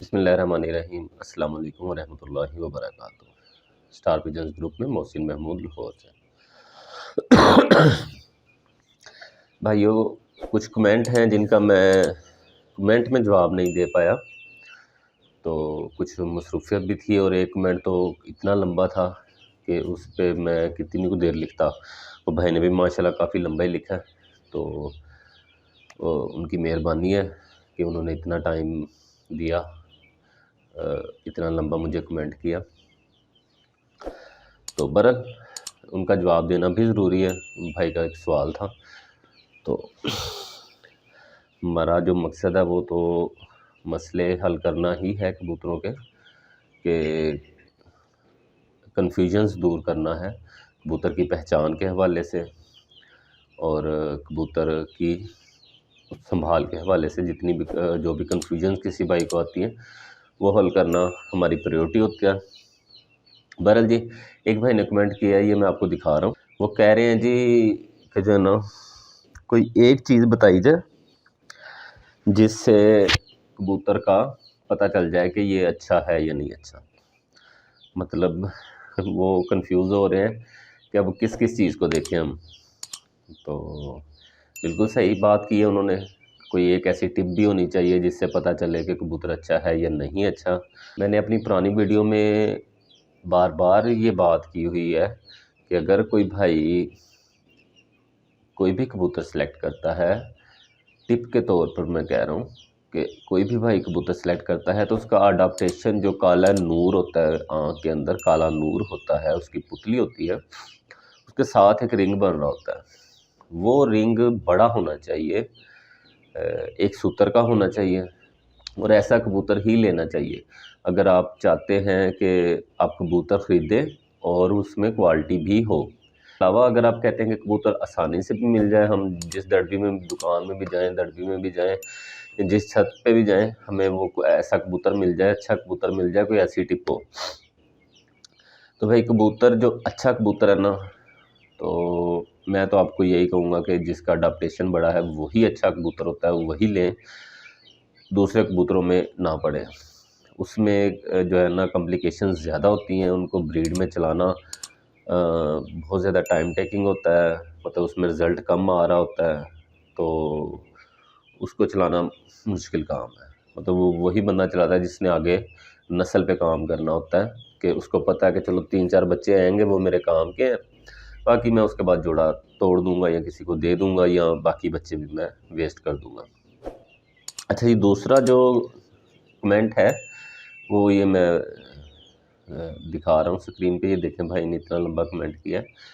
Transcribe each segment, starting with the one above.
बिस्मिल्लाहिर्रहमानिर्रहीम। अस्सलाम वालेकुम वरहमतुल्लाहि वबरकातुहू। स्टार पिजन्स ग्रुप में मोहसिन महमूद लाहौर से। भाइयों, कुछ कमेंट हैं जिनका मैं कमेंट में जवाब नहीं दे पाया, तो कुछ मसरूफियत भी थी और एक कमेंट तो इतना लंबा था कि उस पर मैं कितनी को देर लिखता। वो भाई ने भी माशाल्लाह काफ़ी लंबा ही लिखा है, तो उनकी मेहरबानी है कि उन्होंने इतना टाइम दिया, इतना लंबा मुझे कमेंट किया। तो बहरहाल उनका जवाब देना भी ज़रूरी है। भाई का एक सवाल था, तो हमारा जो मकसद है वो तो मसले हल करना ही है कबूतरों के कन्फ्यूजन्स दूर करना है कबूतर की पहचान के हवाले से और कबूतर की संभाल के हवाले से। जितनी भी जो भी कन्फ्यूजन्स किसी भाई को आती हैं वो हल करना हमारी प्रायोरिटी होती है। बहरहाल जी, एक भाई ने कमेंट किया है, ये मैं आपको दिखा रहा हूँ। वो कह रहे हैं जी कि जो है ना, कोई एक चीज़ बताई जाए जिससे कबूतर का पता चल जाए कि ये अच्छा है या नहीं अच्छा। मतलब वो कंफ्यूज हो रहे हैं कि अब किस किस चीज़ को देखें हम। तो बिल्कुल सही बात की है उन्होंने। कोई एक ऐसी टिप भी होनी चाहिए जिससे पता चले कि कबूतर अच्छा है या नहीं अच्छा। मैंने अपनी पुरानी वीडियो में बार बार ये बात की हुई है कि अगर कोई भाई कोई भी कबूतर सेलेक्ट करता है, टिप के तौर पर मैं कह रहा हूँ कि कोई भी भाई कबूतर सेलेक्ट करता है तो उसका अडाप्टेशन, जो काला नूर होता है आँख के अंदर, काला नूर होता है, उसकी पुतली होती है, उसके साथ एक रिंग बन रहा होता है। वो रिंग बड़ा होना चाहिए, एक सूत्र का होना चाहिए और ऐसा कबूतर ही लेना चाहिए अगर आप चाहते हैं कि आप कबूतर ख़रीदें और उसमें क्वालिटी भी हो। अलावा अगर आप कहते हैं कि कबूतर आसानी से भी मिल जाए, हम जिस दर्बी में, दुकान में भी जाएं, दर्बी में भी जाएं, जिस छत पे भी जाएं, हमें वो ऐसा कबूतर मिल जाए, अच्छा कबूतर मिल जाए, कोई ऐसी टिप हो। तो भाई कबूतर जो अच्छा कबूतर है ना, तो मैं तो आपको यही कहूँगा कि जिसका अडाप्टेशन बड़ा है वही अच्छा कबूतर होता है, वही लें, दूसरे कबूतरों में ना पड़े। उसमें जो है ना कॉम्प्लिकेशंस ज़्यादा होती हैं, उनको ब्रीड में चलाना बहुत ज़्यादा टाइम टेकिंग होता है, मतलब उसमें रिज़ल्ट कम आ रहा होता है, तो उसको चलाना मुश्किल काम है। मतलब वो वही बंदा चलाता है जिसने आगे नस्ल पे काम करना होता है, कि उसको पता है कि चलो 3-4 बच्चे आएंगे वो मेरे काम के हैं, बाकी मैं उसके बाद जोड़ा तोड़ दूंगा या किसी को दे दूंगा या बाकी बच्चे भी मैं वेस्ट कर दूंगा। अच्छा जी, दूसरा जो कमेंट है वो ये मैं दिखा रहा हूँ स्क्रीन पे। ये देखें, भाई ने इतना लंबा कमेंट किया है।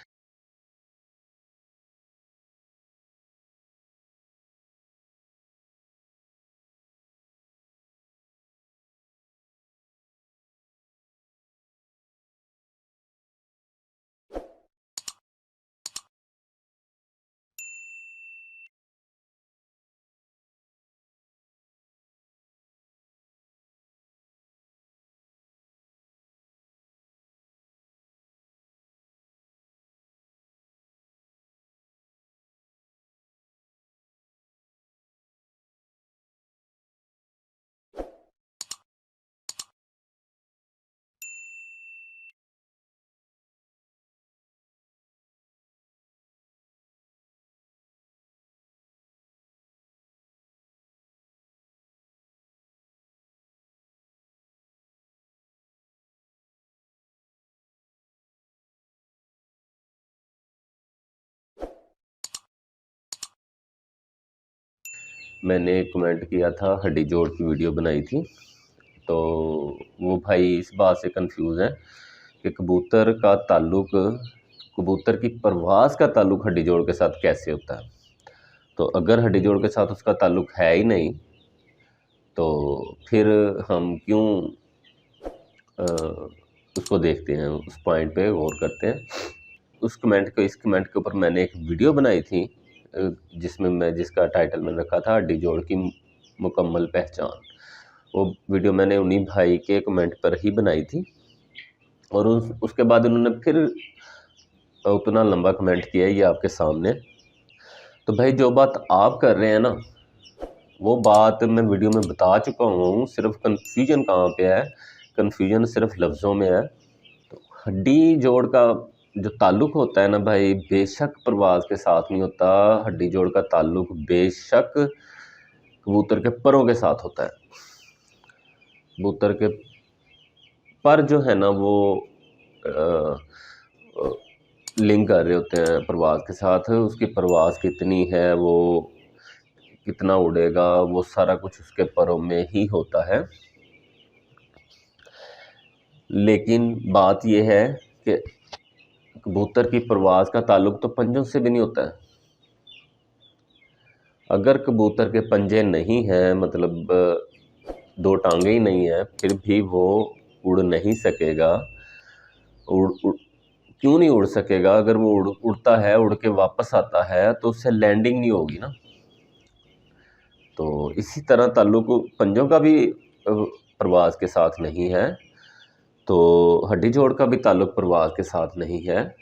मैंने एक कमेंट किया था, हड्डी जोड़ की वीडियो बनाई थी, तो वो भाई इस बात से कंफ्यूज है कि कबूतर का ताल्लुक, कबूतर की परवाज़ का ताल्लुक हड्डी जोड़ के साथ कैसे होता है। तो अगर हड्डी जोड़ के साथ उसका ताल्लुक है ही नहीं, तो फिर हम क्यों उसको देखते हैं, उस पॉइंट पे गौर करते हैं। उस कमेंट को, इस कमेंट के ऊपर मैंने एक वीडियो बनाई थी जिसमें मैं, जिसका टाइटल मैंने रखा था हड्डी जोड़ की मुकम्मल पहचान। वो वीडियो मैंने उन्हीं भाई के कमेंट पर ही बनाई थी और उसके बाद उन्होंने फिर उतना लंबा कमेंट किया, ये आपके सामने। तो भाई जो बात आप कर रहे हैं ना, वो बात मैं वीडियो में बता चुका हूँ, सिर्फ कन्फ्यूजन कहाँ पे है, कन्फ्यूजन सिर्फ लफ्ज़ों में है। तो हड्डी जोड़ का जो ताल्लुक़ होता है ना भाई, बेशक परवाज़ के साथ नहीं होता, हड्डी जोड़ का ताल्लुक़ बेशक कबूतर के परों के साथ होता है। कबूतर के पर जो है ना वो लिंक कर रहे होते हैं परवाज़ के साथ, उसकी परवाज़ कितनी है, वो कितना उड़ेगा, वो सारा कुछ उसके परों में ही होता है। लेकिन बात ये है कि कबूतर की परवाज़ का ताल्लुक़ तो पंजों से भी नहीं होता है। अगर कबूतर के पंजे नहीं हैं, मतलब दो टांगें ही नहीं हैं, फिर भी वो उड़ नहीं सकेगा। क्यों नहीं उड़ सकेगा? अगर वो उड़ता है, उड़ के वापस आता है, तो उससे लैंडिंग नहीं होगी ना। तो इसी तरह ताल्लुक़ पंजों का भी परवाज़ के साथ नहीं है, तो हड्डी जोड़ का भी ताल्लुक़ परवाज़ के साथ नहीं है।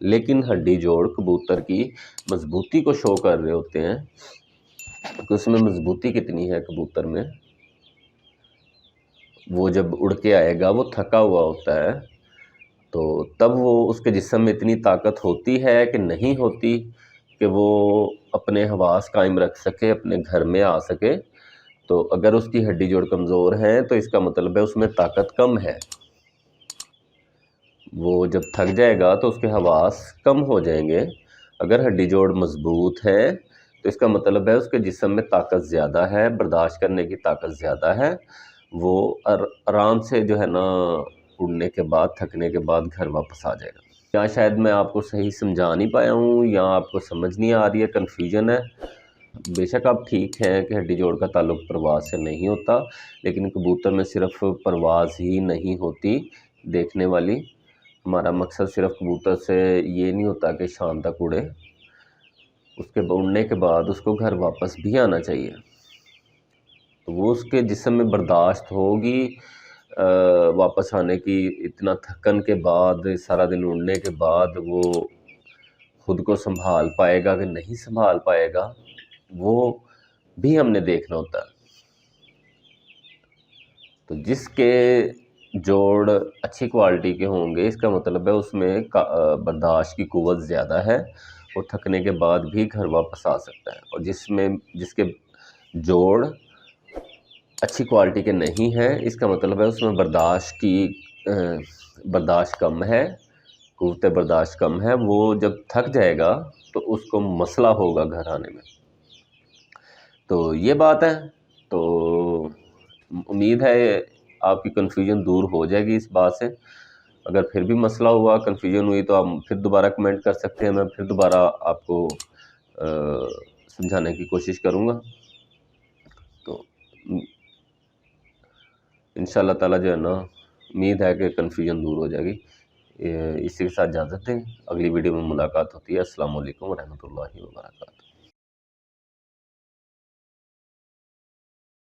लेकिन हड्डी जोड़ कबूतर की मजबूती को शो कर रहे होते हैं कि उसमें मजबूती कितनी है कबूतर में। वो जब उड़ के आएगा, वो थका हुआ होता है, तो तब वो उसके जिस्म में इतनी ताकत होती है कि नहीं होती कि वो अपने हवास कायम रख सके, अपने घर में आ सके। तो अगर उसकी हड्डी जोड़ कमज़ोर है तो इसका मतलब है उसमें ताकत कम है। वो जब थक जाएगा तो उसके हवास कम हो जाएंगे। अगर हड्डी जोड़ मज़बूत है तो इसका मतलब है उसके जिस्म में ताकत ज़्यादा है, बर्दाश्त करने की ताकत ज़्यादा है। वो आराम से जो है ना उड़ने के बाद, थकने के बाद घर वापस आ जाएगा। या शायद मैं आपको सही समझा नहीं पाया हूँ, या आपको समझ नहीं आ रही है, कन्फ्यूजन है। बेशक आप ठीक हैं कि हड्डी जोड़ का ताल्लुक़ परवाज़ से नहीं होता, लेकिन कबूतर में सिर्फ परवाज़ ही नहीं होती देखने वाली। हमारा मकसद सिर्फ कबूतर से ये नहीं होता कि शाम तक उड़े, उसके उड़ने के बाद उसको घर वापस भी आना चाहिए। तो वो उसके जिस्म में बर्दाश्त होगी वापस आने की। इतना थकन के बाद, सारा दिन उड़ने के बाद वो खुद को संभाल पाएगा कि नहीं संभाल पाएगा, वो भी हमने देखना होता है। तो जिसके जोड़ अच्छी क्वालिटी के होंगे, इसका मतलब है उसमें बर्दाश्त की कुव्वत ज़्यादा है, और थकने के बाद भी घर वापस आ सकता है। और जिसके जोड़ अच्छी क्वालिटी के नहीं हैं, इसका मतलब है उसमें बर्दाश्त कम है, कुव्वत बर्दाश्त कम है। वो जब थक जाएगा तो उसको मसला होगा घर आने में। तो ये बात है। तो उम्मीद है आपकी कन्फ्यूजन दूर हो जाएगी इस बात से। अगर फिर भी मसला हुआ, कन्फ्यूजन हुई, तो आप फिर दोबारा कमेंट कर सकते हैं, मैं फिर दोबारा आपको समझाने की कोशिश करूँगा। तो इंशाल्लाह ताला जो है ना, उम्मीद है कि कन्फ्यूजन दूर हो जाएगी। इसी के साथ इजाज़त दें, अगली वीडियो में मुलाकात होती है। अस्सलाम वालेकुम व रहमतुल्लाहि व बरकातहू।